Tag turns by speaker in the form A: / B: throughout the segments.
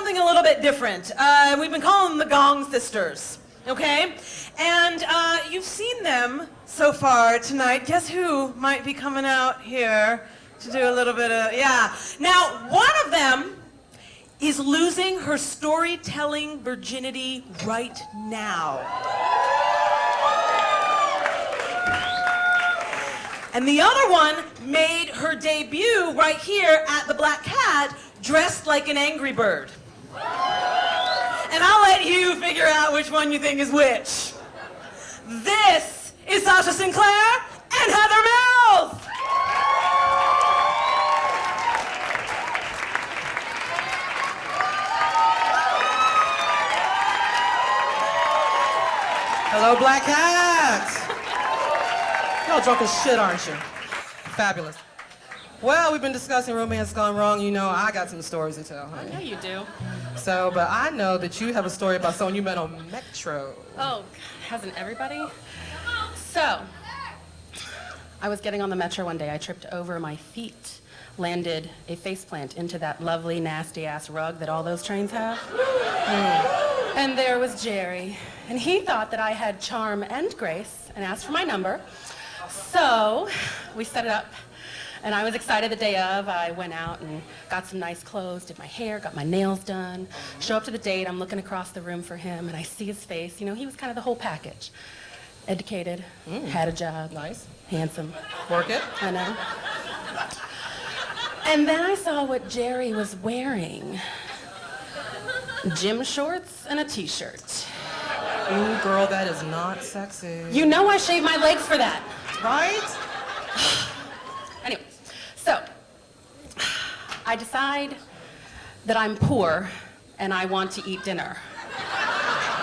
A: something a little bit different. We've been calling them the Gong Sisters, okay? And you've seen them so far tonight. Guess who might be coming out here to do a little bit of, yeah. Now, one of them is losing her storytelling virginity right now. And the other one made her debut right here at the Black Cat, dressed like an angry bird. And I'll let you figure out which one you think is which. This is Sasha Sinclair and Heather Mills!
B: Hello, Black Cat! Y'all drunk as shit, aren't you? Fabulous. Well, we've been discussing romance gone wrong. You know, I got some stories to tell, honey.
C: I know you do.
B: So, but I know that you have a story about someone you met on Metro.
C: Oh, hasn't everybody? So, I was getting on the Metro one day. I tripped over my feet, landed a faceplant into that lovely, nasty-ass rug that all those trains have. And there was Jerry. And he thought that I had charm and grace and asked for my number. So, we set it up. And I was excited the day of. I went out and got some nice clothes, did my hair, got my nails done. Show up to the date, I'm looking across the room for him, and I see his face. You know, he was kind of the whole package. Educated, had a job.
B: Nice.
C: Handsome.
B: Work it.
C: I know. And then I saw what Jerry was wearing. Gym shorts and a t-shirt.
B: Ooh, girl, that is not sexy.
C: You know I shaved my legs for that.
B: Right?
C: Anyway, so I decide that I'm poor and I want to eat dinner.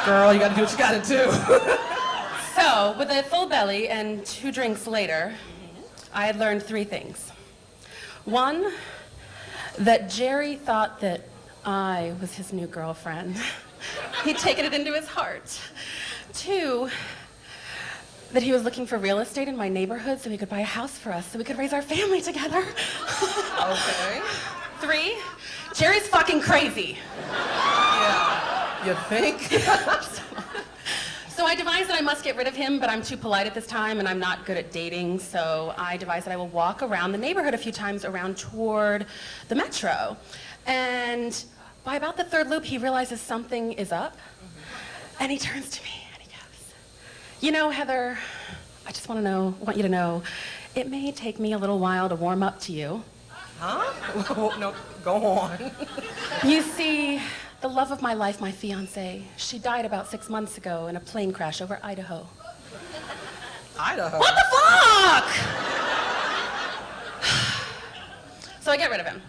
B: Girl, you gotta do what you gotta do.
C: So, with a full belly and 2 drinks later, I had learned 3 things. 1, that Jerry thought that I was his new girlfriend. He'd taken it into his heart. 2, that he was looking for real estate in my neighborhood so he could buy a house for us so we could raise our family together.
B: Okay.
C: 3, Jerry's fucking crazy.
B: Yeah. You think?
C: So I devised that I must get rid of him, but I'm too polite at this time and I'm not good at dating, so I devised that I will walk around the neighborhood a few times around toward the Metro. And by about the 3rd loop, he realizes something is up, and he turns to me and he goes, "You know, Heather, I just want you to know, it may take me a little while to warm up to you."
B: Huh? No, go on.
C: You see, the love of my life, my fiancée, she died about 6 months ago in a plane crash over Idaho.
B: Idaho?
C: What the fuck? So I get rid of him.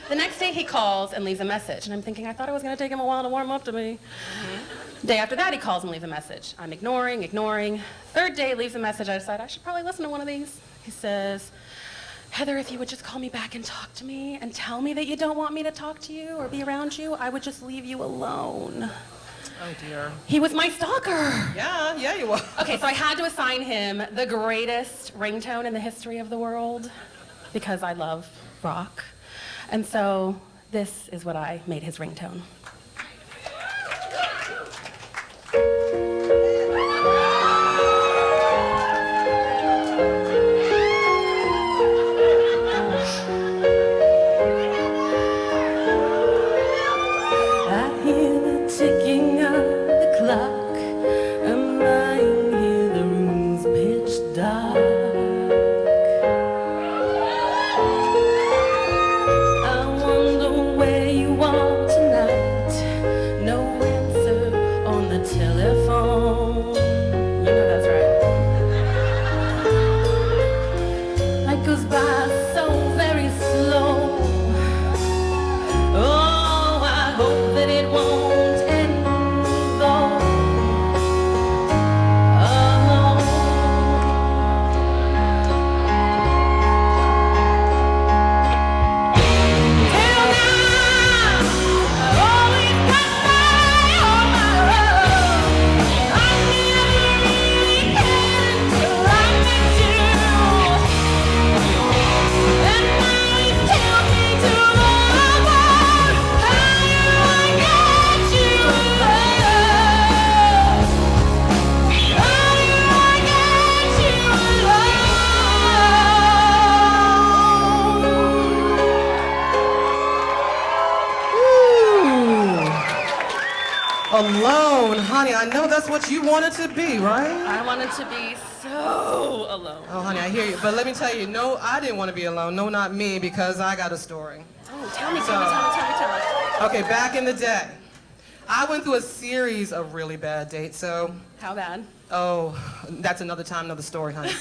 C: The next day he calls and leaves a message, and I'm thinking, I thought it was gonna take him a while to warm up to me. Day after that he calls and leaves a message. I'm ignoring. 3rd day leaves a message. I decide I should probably listen to one of these. He says, "Heather, if you would just call me back and talk to me and tell me that you don't want me to talk to you or be around you, I would just leave you alone."
B: Oh, dear.
C: He was my stalker.
B: Yeah, you were.
C: Okay, so I had to assign him the greatest ringtone in the history of the world because I love rock. And so this is what I made his ringtone. I wonder where you are tonight.
B: Alone, honey, I know that's what you wanted to be, right?
C: I wanted to be so alone.
B: Oh, honey, I hear you. But let me tell you, no, I didn't want to be alone. No, not me, because I got a story.
C: Oh, tell me.
B: Okay, back in the day, I went through a series of really bad dates, so...
C: How bad?
B: Oh, that's another time, another story, honey.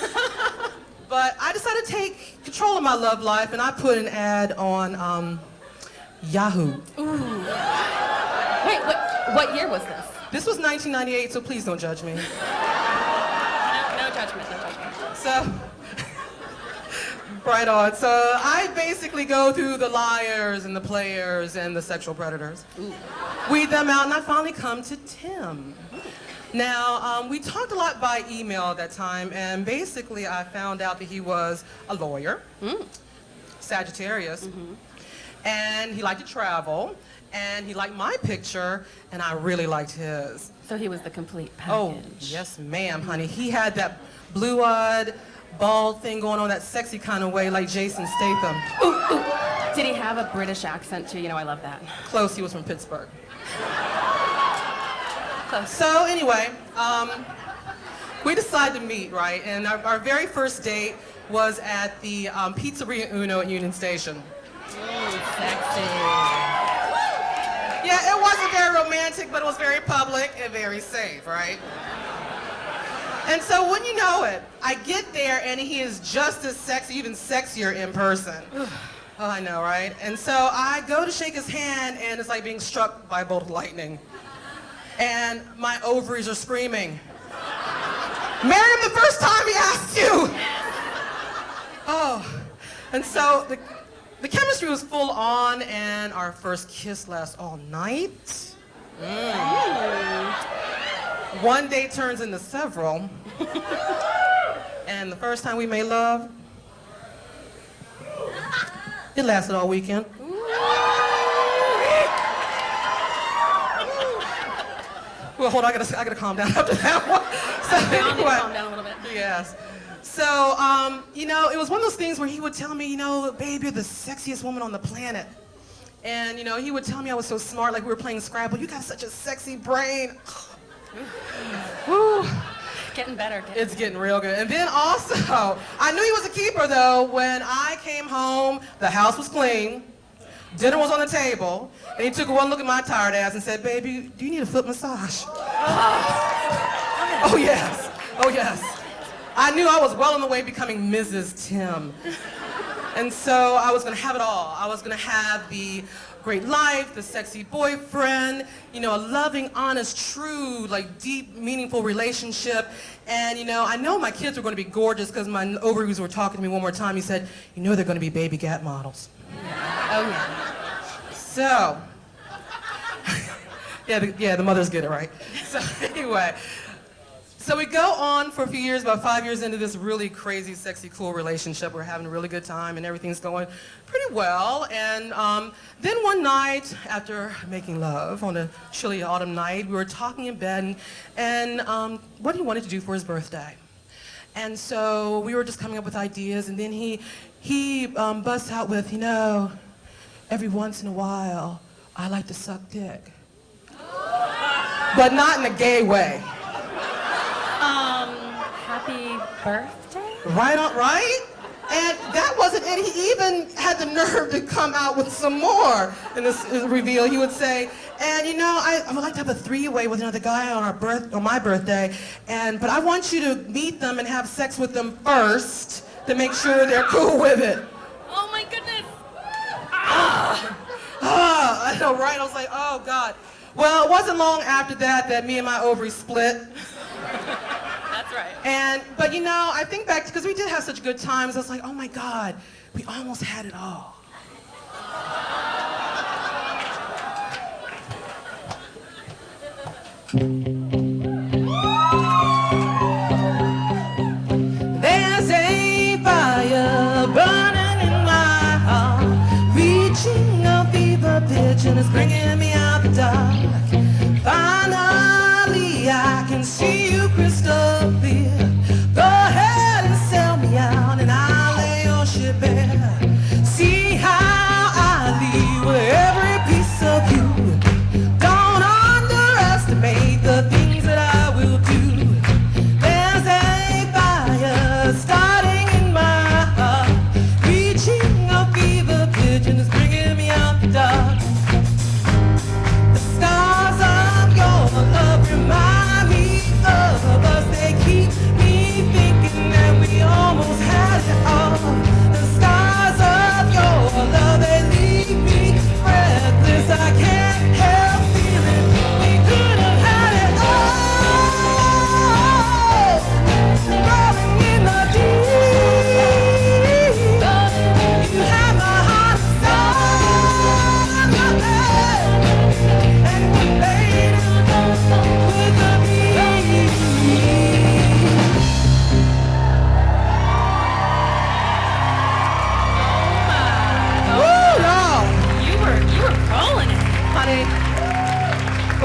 B: But I decided to take control of my love life, and I put an ad on Yahoo.
C: Ooh. Wait, what year was this?
B: This was 1998, so please don't judge me.
C: No judgment.
B: So, right on. So I basically go through the liars and the players and the sexual predators.
C: Ooh.
B: Weed them out, and I finally come to Tim. Now, we talked a lot by email at that time, and basically I found out that he was a lawyer, Sagittarius, and he liked to travel, and he liked my picture, and I really liked his.
C: So he was the complete package.
B: Oh, yes, ma'am, honey. He had that blue-eyed, bald thing going on, that sexy kind of way, like Jason Statham.
C: Ooh. Did he have a British accent too? You know, I love that.
B: Close, he was from Pittsburgh.
C: Close.
B: So anyway, we decided to meet, right? And our very first date was at the Pizzeria Uno at Union Station.
C: Ooh, sexy.
B: Yeah, it wasn't very romantic, but it was very public and very safe, right? And so when you know it, I get there and he is just as sexy, even sexier in person. Oh, I know, right? And so I go to shake his hand and it's like being struck by a bolt of lightning. And my ovaries are screaming. Marry him the first time he asked you! Oh, and so the chemistry was full on, and our first kiss lasts all night. One day turns into several. And the first time we made love, it lasted all weekend. Well, hold on, I gotta calm down after that one. So
C: We all need to calm down a little bit.
B: Yes. So, you know, it was one of those things where he would tell me, you know, babe, you're the sexiest woman on the planet. And, you know, he would tell me I was so smart, like we were playing Scrabble. You got such a sexy brain. Woo.
C: Getting better.
B: It's getting real good. And then also, I knew he was a keeper, though, when I came home, the house was clean, dinner was on the table, and he took one look at my tired ass and said, baby, do you need a foot massage? Oh, yes. Oh, yes. I knew I was well on the way becoming Mrs. Tim. And so I was going to have it all. I was going to have the great life, the sexy boyfriend, you know, a loving, honest, true, like deep, meaningful relationship. And, you know, I know my kids were going to be gorgeous because my ovaries were talking to me one more time. He said, you know they're going to be baby Gap models.
C: Oh, yeah.
B: So, yeah, the mothers get it, right? So anyway, so we go on for a few years, about 5 years into this really crazy, sexy, cool relationship. We're having a really good time and everything's going pretty well. And then one night, after making love on a chilly autumn night, we were talking in bed and what he wanted to do for his birthday. And so we were just coming up with ideas, and then he busts out with, you know, every once in a while, I like to suck dick. But not in a gay way.
C: Happy birthday?
B: Right on, right? And that wasn't it. He even had the nerve to come out with some more in this reveal. He would say, and you know, I would like to have a three-way with another guy on my birthday, but I want you to meet them and have sex with them first to make sure they're cool with it.
C: Oh my goodness.
B: I know, right? I was like, oh God. Well, it wasn't long after that me and my ovaries split.
C: That's right.
B: But you know, I think back, because we did have such good times, I was like, oh my God, we almost had it all. There's a fire burning in my heart, reaching a fever pitch, and it's bringing me out the dark. Finally, I can see you crystal clear. Go ahead and sell me out, and I'll lay your shit bare. See how I leave with every piece of you. Don't underestimate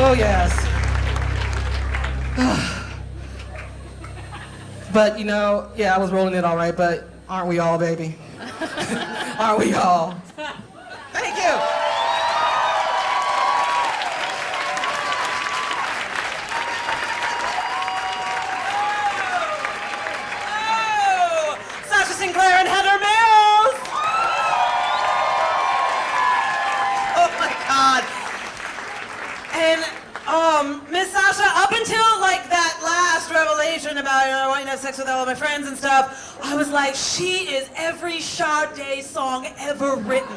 B: Oh, yes. But, you know, yeah, I was rolling it all right, but aren't we all, baby? Aren't we all? Thank you.
A: Oh, Sasha Sinclair and Heather Mills. Oh my God. And Miss Sasha, up until like that last revelation about wanting to have sex with all of my friends and stuff, I was like, she is every Sade song ever written.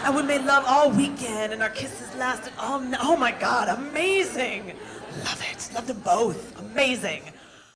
A: And we made love all weekend, and our kisses lasted all night. Oh my God, amazing! Love it. Love them both. Amazing.